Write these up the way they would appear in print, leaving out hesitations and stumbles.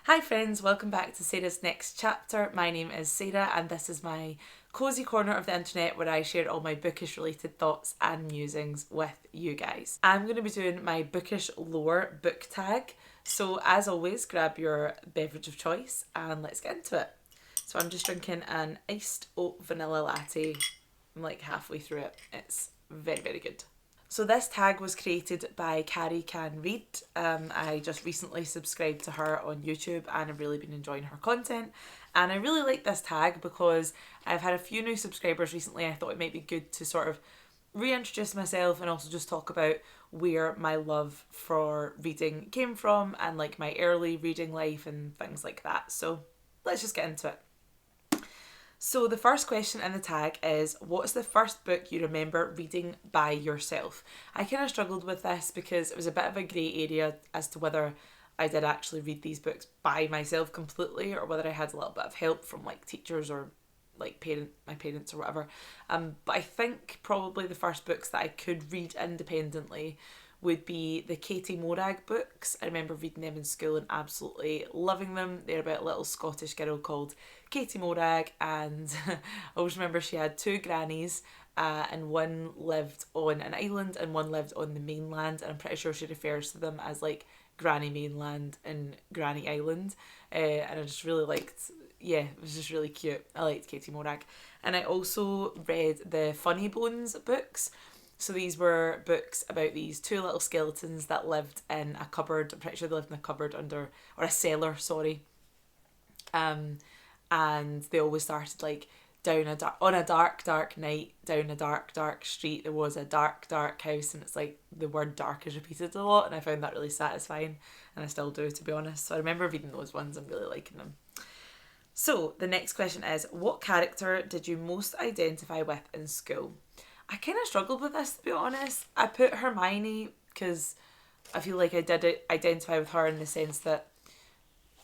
Hi friends, welcome back to Sarah's Next Chapter. My name is Sarah and this is my cosy corner of the internet where I share all my bookish related thoughts and musings with you guys. I'm going to be doing my Bookish Lore book tag, so as always grab your beverage of choice and let's get into it. So I'm just drinking an iced oat vanilla latte. I'm like halfway through it. It's very, very good. So this tag was created by Cari Can Read. I just recently subscribed to her on YouTube and I've really been enjoying her content. And I really like this tag because I've had a few new subscribers recently. I thought it might be good to sort of reintroduce myself and also just talk about where my love for reading came from and like my early reading life and things like that. So let's just get into it. So the first question in the tag is, what's the first book you remember reading by yourself? I kind of struggled with this because it was a bit of a grey area as to whether I did actually read these books by myself completely or whether I had a little bit of help from like teachers or like my parents or whatever. But I think probably the first books that I could read independently would be the Katie Morag books. I remember reading them in school and absolutely loving them. They're about a little Scottish girl called Katie Morag, and I always remember she had two grannies, and one lived on an island and one lived on the mainland, and I'm pretty sure she refers to them as like Granny Mainland and Granny Island, and I just really liked, yeah, it was just really cute. I liked Katie Morag. And I also read the Funny Bones books. So these were books about these two little skeletons that lived in a cupboard. I'm pretty sure they lived in a cupboard under, or a cellar, sorry. And they always started like on a dark night, down a dark street. There was a dark house, and it's like the word dark is repeated a lot, and I found that really satisfying, and I still do, to be honest. So I remember reading those ones and really liking them. So the next question is, what character did you most identify with in school? I kind of struggled with this, to be honest. I put Hermione because I feel like I did identify with her in the sense that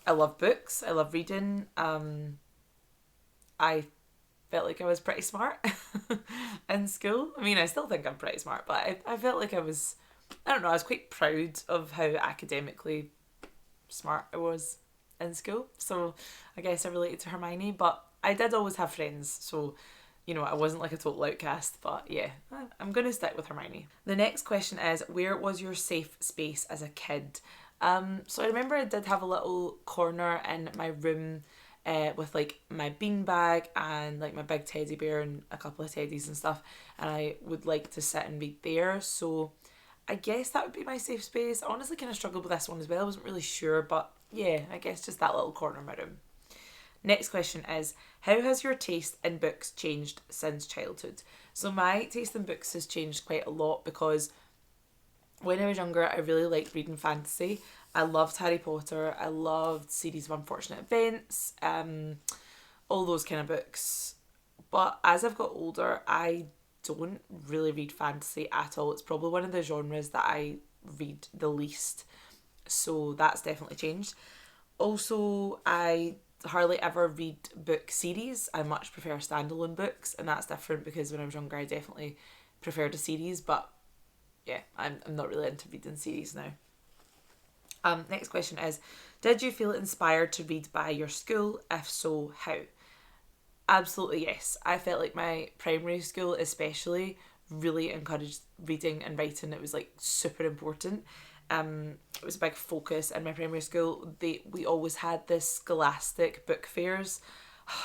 I love books, I love reading. I felt like I was pretty smart in school. I mean, I still think I'm pretty smart, but I felt like I don't know, I was quite proud of how academically smart I was in school. So I guess I related to Hermione, but I did always have friends, so I wasn't like a total outcast, but yeah, I'm going to stick with Hermione. The next question is, where was your safe space as a kid? So I remember I did have a little corner in my room with like my beanbag and like my big teddy bear and a couple of teddies and stuff, and I would like to sit and read there. So I guess that would be my safe space. I honestly kind of struggled with this one as well. I wasn't really sure, but yeah, I guess just that little corner of my room. Next question is, how has your taste in books changed since childhood? So my taste in books has changed quite a lot because when I was younger, I really liked reading fantasy. I loved Harry Potter. I loved series of Unfortunate Events, all those kind of books. But as I've got older, I don't really read fantasy at all. It's probably one of the genres that I read the least. So that's definitely changed. Also, I hardly ever read book series. I much prefer standalone books, and that's different because when I was younger, I definitely preferred a series. But yeah, I'm not really into reading series now. Next question is, did you feel inspired to read by your school? If so, how? Absolutely yes. I felt like my primary school especially really encouraged reading and writing. It was like super important. It was a big focus in my primary school. We always had this scholastic book fairs.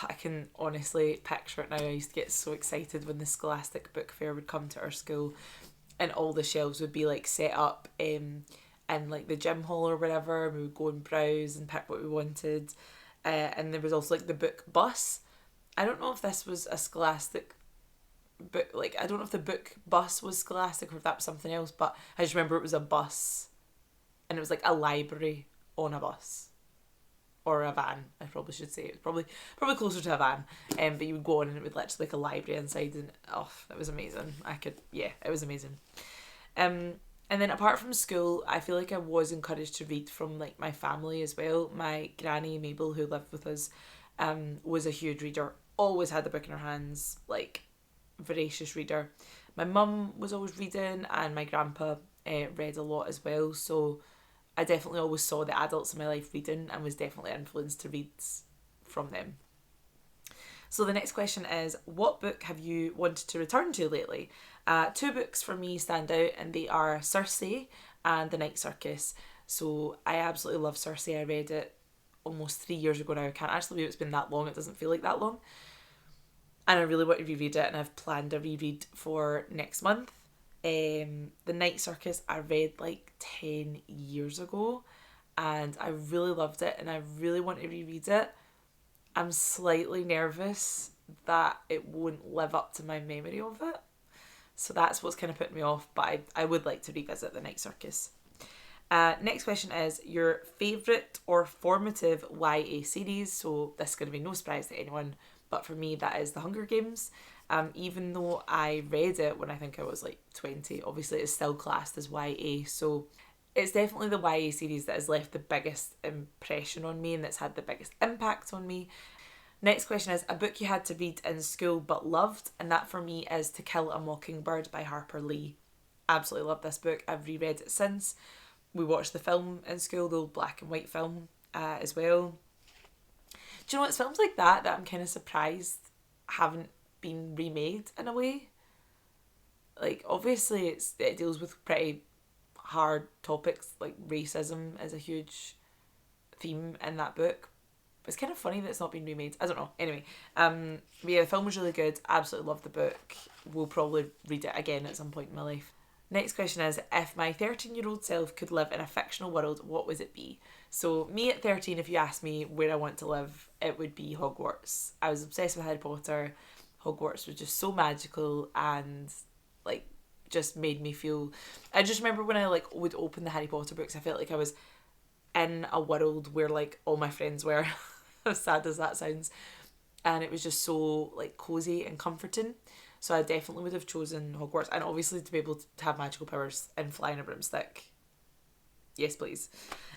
I can honestly picture it now. I used to get so excited when the scholastic book fair would come to our school and all the shelves would be like set up in like the gym hall or whatever. We would go and browse and pick what we wanted. And there was also like the book bus. I don't know if this was a scholastic book, like I don't know if the book bus was scholastic or if that was something else, but I just remember it was a bus and it was like a library on a bus or a van. I probably should say it was probably closer to a van. But you would go on and it would literally like a library inside, and it was amazing. It was amazing. And then apart from school, I feel like I was encouraged to read from like my family as well. My granny Mabel, who lived with us, was a huge reader. Always had the book in her hands, like voracious reader. My mum was always reading, and my grandpa read a lot as well. So I definitely always saw the adults in my life reading and was definitely influenced to read from them. So the next question is, what book have you wanted to return to lately? 2 books for me stand out, and they are Circe and The Night Circus. So I absolutely love Circe. I read it almost 3 years ago now. I can't actually believe it's been that long. It doesn't feel like that long. And I really want to reread it, and I've planned a reread for next month. The Night Circus I read like 10 years ago, and I really loved it, and I really want to reread it. I'm slightly nervous that it won't live up to my memory of it. So that's what's kind of put me off, but I would like to revisit The Night Circus. Next question is your favourite or formative YA series. So this is going to be no surprise to anyone, but for me that is The Hunger Games. Even though I read it when I think I was like 20, obviously it's still classed as YA. So it's definitely the YA series that has left the biggest impression on me and that's had the biggest impact on me. Next question is a book you had to read in school but loved, and that for me is To Kill a Mockingbird by Harper Lee. Absolutely love this book. I've reread it since. We watched the film in school, the old black and white film as well. Do you know, it's films like that I'm kind of surprised haven't been remade in a way. Like, obviously it deals with pretty hard topics, like racism is a huge theme in that book, but it's kind of funny that it's not been remade. I don't know. Anyway, but yeah, the film was really good. Absolutely loved the book. We'll probably read it again at some point in my life. Next question is, if my 13-year-old self could live in a fictional world, what would it be? So me at 13, if you asked me where I want to live, it would be Hogwarts. I was obsessed with Harry Potter. Hogwarts was just so magical and like just made me feel. I just remember when I like would open the Harry Potter books, I felt like I was in a world where like all my friends were, as sad as that sounds, and it was just so like cozy and comforting. So I definitely would have chosen Hogwarts, and obviously to be able to have magical powers and fly in a broomstick. Yes, please.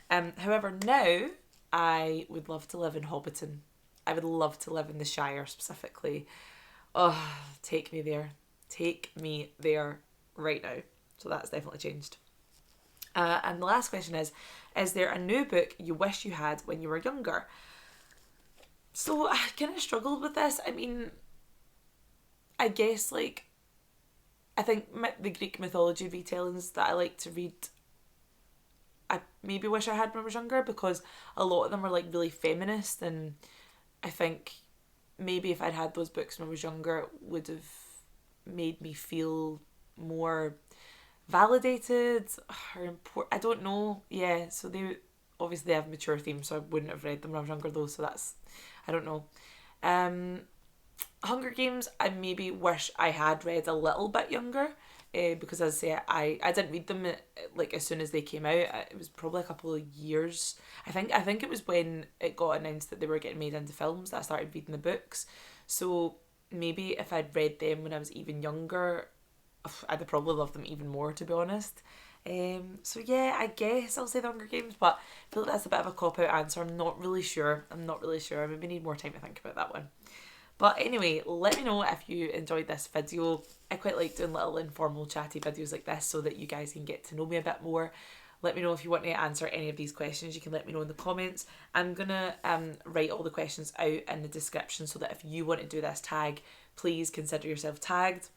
However, now I would love to live in Hobbiton. I would love to live in the Shire specifically. Oh, take me there. Take me there right now. So that's definitely changed. And the last question is there a new book you wish you had when you were younger? So I kind of struggled with this. I mean, I guess like, I think the Greek mythology retellings that I like to read, I maybe wish I had when I was younger, because a lot of them are like really feminist, and I think maybe if I'd had those books when I was younger, it would have made me feel more validated or important. I don't know. Yeah, so they obviously have mature themes, so I wouldn't have read them when I was younger though, so that's, I don't know. Hunger Games, I maybe wish I had read a little bit younger, because as I say, I didn't read them like as soon as they came out. It was probably a couple of years. I think it was when it got announced that they were getting made into films that I started reading the books. So maybe if I'd read them when I was even younger, I'd have probably loved them even more, to be honest. So yeah, I guess I'll say The Hunger Games, but I feel like that's a bit of a cop-out answer. I'm not really sure. I maybe need more time to think about that one. But anyway, let me know if you enjoyed this video. I quite like doing little informal chatty videos like this so that you guys can get to know me a bit more. Let me know if you want me to answer any of these questions. You can let me know in the comments. I'm going to write all the questions out in the description so that if you want to do this tag, please consider yourself tagged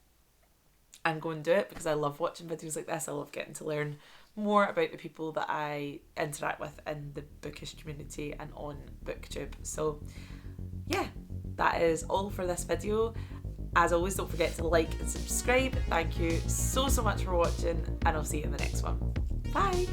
and go and do it, because I love watching videos like this. I love getting to learn more about the people that I interact with in the bookish community and on BookTube. So yeah, that is all for this video. As always, don't forget to like and subscribe. Thank you so much for watching, and I'll see you in the next one. Bye!